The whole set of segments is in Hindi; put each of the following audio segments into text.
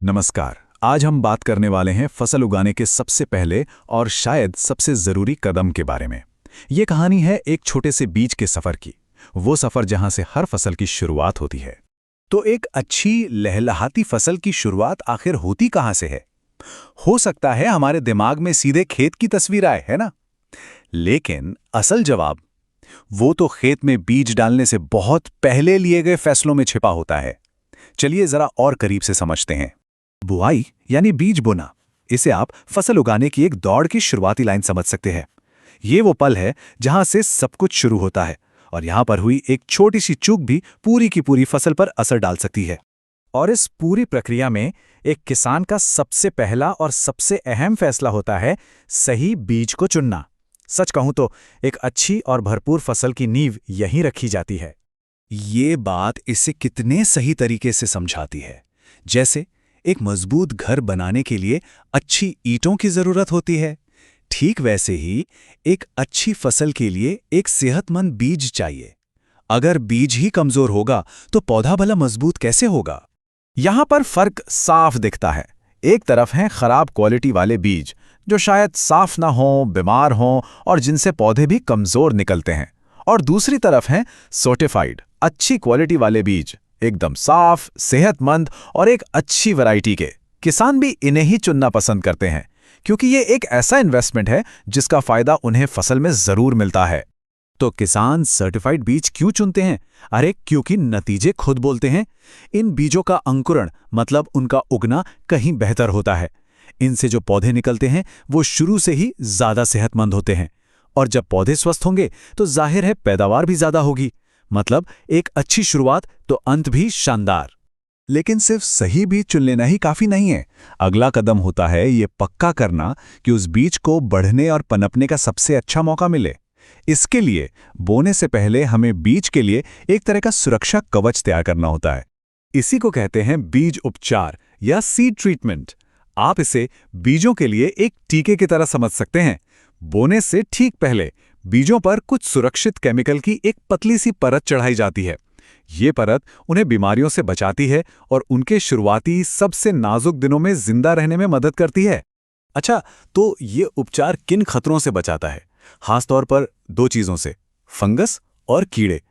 नमस्कार। आज हम बात करने वाले हैं फसल उगाने के सबसे पहले और शायद सबसे जरूरी कदम के बारे में। ये कहानी है एक छोटे से बीज के सफर की, वो सफर जहां से हर फसल की शुरुआत होती है। तो एक अच्छी लहलहाती फसल की शुरुआत आखिर होती कहाँ से है? हो सकता है हमारे दिमाग में सीधे खेत की तस्वीर आए, है ना? लेकिन असल जवाब वो तो खेत में बीज डालने से बहुत पहले लिए गए फैसलों में छिपा होता है। चलिए जरा और करीब से समझते हैं। बुआई यानी बीज बोना, इसे आप फसल उगाने की एक दौड़ की शुरुआती लाइन समझ सकते हैं। ये वो पल है जहां से सब कुछ शुरू होता है और यहां पर हुई एक छोटी सी चूक भी पूरी की पूरी फसल पर असर डाल सकती है। और इस पूरी प्रक्रिया में एक किसान का सबसे पहला और सबसे अहम फैसला होता है सही बीज को चुनना। सच कहूं तो एक अच्छी और भरपूर फसल की नींव यहीं रखी जाती है। ये बात इसे कितने सही तरीके से समझाती है। जैसे एक मजबूत घर बनाने के लिए अच्छी ईंटों की जरूरत होती है, ठीक वैसे ही एक अच्छी फसल के लिए एक सेहतमंद बीज चाहिए। अगर बीज ही कमजोर होगा तो पौधा भला मजबूत कैसे होगा? यहां पर फर्क साफ दिखता है। एक तरफ हैं खराब क्वालिटी वाले बीज जो शायद साफ ना हों, बीमार हों और जिनसे पौधे भी कमजोर निकलते हैं, और दूसरी तरफ हैं सर्टिफाइड अच्छी क्वालिटी वाले बीज, एकदम साफ, सेहतमंद और एक अच्छी वैरायटी के। किसान भी इन्हें ही चुनना पसंद करते हैं क्योंकि ये एक ऐसा इन्वेस्टमेंट है जिसका फायदा उन्हें फसल में जरूर मिलता है। तो किसान सर्टिफाइड बीज क्यों चुनते हैं? अरे क्योंकि नतीजे खुद बोलते हैं। इन बीजों का अंकुरण मतलब उनका उगना कहीं बेहतर होता है। इनसे जो पौधे निकलते हैं वो शुरू से ही ज्यादा सेहतमंद होते हैं, और जब पौधे स्वस्थ होंगे तो जाहिर है पैदावार भी ज्यादा होगी। मतलब एक अच्छी शुरुआत तो अंत भी शानदार। लेकिन सिर्फ सही बीज चुन लेना ही काफी नहीं है। अगला कदम होता है ये पक्का करना कि उस बीज को बढ़ने और पनपने का सबसे अच्छा मौका मिले। इसके लिए बोने से पहले हमें बीज के लिए एक तरह का सुरक्षा कवच तैयार करना होता है। इसी को कहते हैं बीज उपचार या सीड ट्रीटमेंट। आप इसे बीजों के लिए एक टीके की तरह समझ सकते हैं। बोने से ठीक पहले बीजों पर कुछ सुरक्षित केमिकल की एक पतली सी परत चढ़ाई जाती है। ये परत उन्हें बीमारियों से बचाती है और उनके शुरुआती सबसे नाजुक दिनों में जिंदा रहने में मदद करती है। अच्छा, तो ये उपचार किन खतरों से बचाता है? खासतौर पर दो चीजों से, फंगस और कीड़े।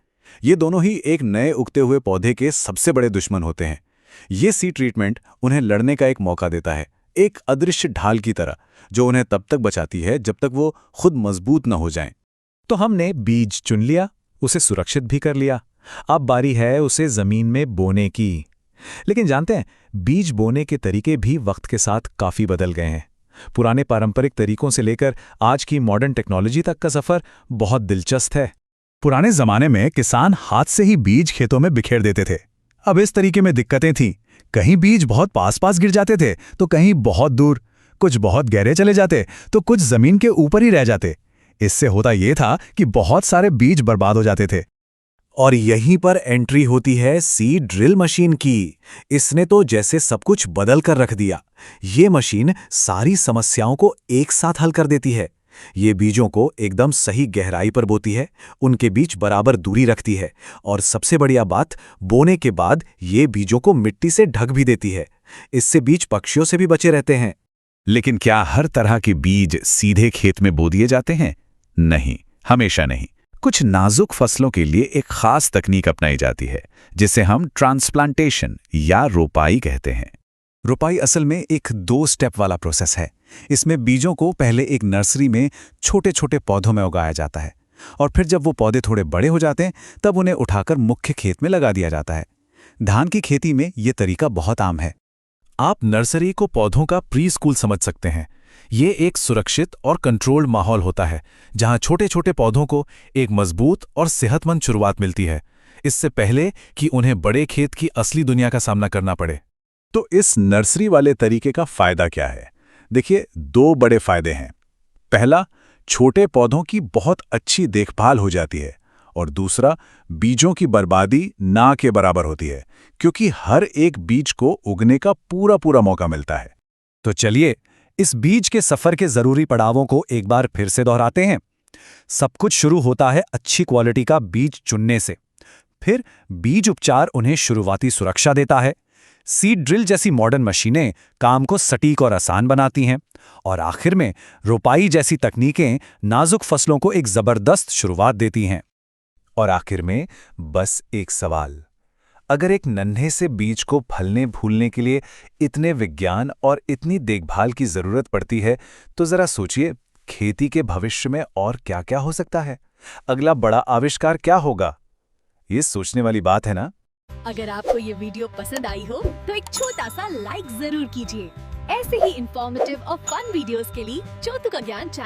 ये दोनों ही एक नए उगते हुए पौधे के सबसे बड़े दुश्मन होते हैं। ये सीड ट्रीटमेंट उन्हें लड़ने का एक मौका देता है, एक अदृश्य ढाल की तरह जो उन्हें तब तक बचाती है जब तक वो खुद मजबूत न हो जाएं। तो हमने बीज चुन लिया, उसे सुरक्षित भी कर लिया। अब बारी है उसे जमीन में बोने की। लेकिन जानते हैं, बीज बोने के तरीके भी वक्त के साथ काफी बदल गए हैं। पुराने पारंपरिक तरीकों से लेकर आज की मॉडर्न टेक्नोलॉजी तक का सफर बहुत दिलचस्प है। पुराने जमाने में किसान हाथ से ही बीज खेतों में बिखेर देते थे। अब इस तरीके में दिक्कतें थीं। कहीं बीज बहुत पास पास गिर जाते थे तो कहीं बहुत दूर, कुछ बहुत गहरे चले जाते तो कुछ जमीन के ऊपर ही रह जाते। इससे होता यह था कि बहुत सारे बीज बर्बाद हो जाते थे। और यहीं पर एंट्री होती है सीड ड्रिल मशीन की। इसने तो जैसे सब कुछ बदल कर रख दिया। ये मशीन सारी समस्याओं को एक साथ हल कर देती है। ये बीजों को एकदम सही गहराई पर बोती है, उनके बीच बराबर दूरी रखती है, और सबसे बढ़िया बात, बोने के बाद ये बीजों को मिट्टी से ढक भी देती है। इससे बीज पक्षियों से भी बचे रहते हैं। लेकिन क्या हर तरह के बीज सीधे खेत में बो दिए जाते हैं? नहीं, हमेशा नहीं। कुछ नाजुक फसलों के लिए एक खास तकनीक अपनाई जाती है जिसे हम ट्रांसप्लांटेशन या रोपाई कहते हैं। रोपाई असल में एक 2 स्टेप वाला प्रोसेस है। इसमें बीजों को पहले एक नर्सरी में छोटे छोटे पौधों में उगाया जाता है, और फिर जब वो पौधे थोड़े बड़े हो जाते हैं तब उन्हें उठाकर मुख्य खेत में लगा दिया जाता है। धान की खेती में ये तरीका बहुत आम है। आप नर्सरी को पौधों का प्री स्कूल समझ सकते हैं। ये एक सुरक्षित और कंट्रोल्ड माहौल होता है जहां छोटे छोटे पौधों को एक मजबूत और सेहतमंद शुरुआत मिलती है, इससे पहले कि उन्हें बड़े खेत की असली दुनिया का सामना करना पड़े। तो इस नर्सरी वाले तरीके का फायदा क्या है? देखिए, 2 बड़े फायदे हैं। पहला, छोटे पौधों की बहुत अच्छी देखभाल हो जाती है, और दूसरा, बीजों की बर्बादी ना के बराबर होती है क्योंकि हर एक बीज को उगने का पूरा पूरा मौका मिलता है। तो चलिए इस बीज के सफर के जरूरी पड़ावों को एक बार फिर से दोहराते हैं। सब कुछ शुरू होता है अच्छी क्वालिटी का बीज चुनने से। फिर बीज उपचार उन्हें शुरुआती सुरक्षा देता है। सीड ड्रिल जैसी मॉडर्न मशीनें काम को सटीक और आसान बनाती हैं, और आखिर में रोपाई जैसी तकनीकें नाजुक फसलों को एक जबरदस्त शुरुआत देती हैं। और आखिर में बस एक सवाल, अगर एक नन्हे से बीज को फलने फूलने के लिए इतने विज्ञान और इतनी देखभाल की जरूरत पड़ती है, तो जरा सोचिए खेती के भविष्य में और क्या क्या हो सकता है। अगला बड़ा आविष्कार क्या होगा? ये सोचने वाली बात है ना। अगर आपको ये वीडियो पसंद आई हो तो एक छोटा सा लाइक जरूर कीजिए। ऐसे ही इंफॉर्मेटिव और फन वीडियोस के लिए चौतुका ज्ञान चैनल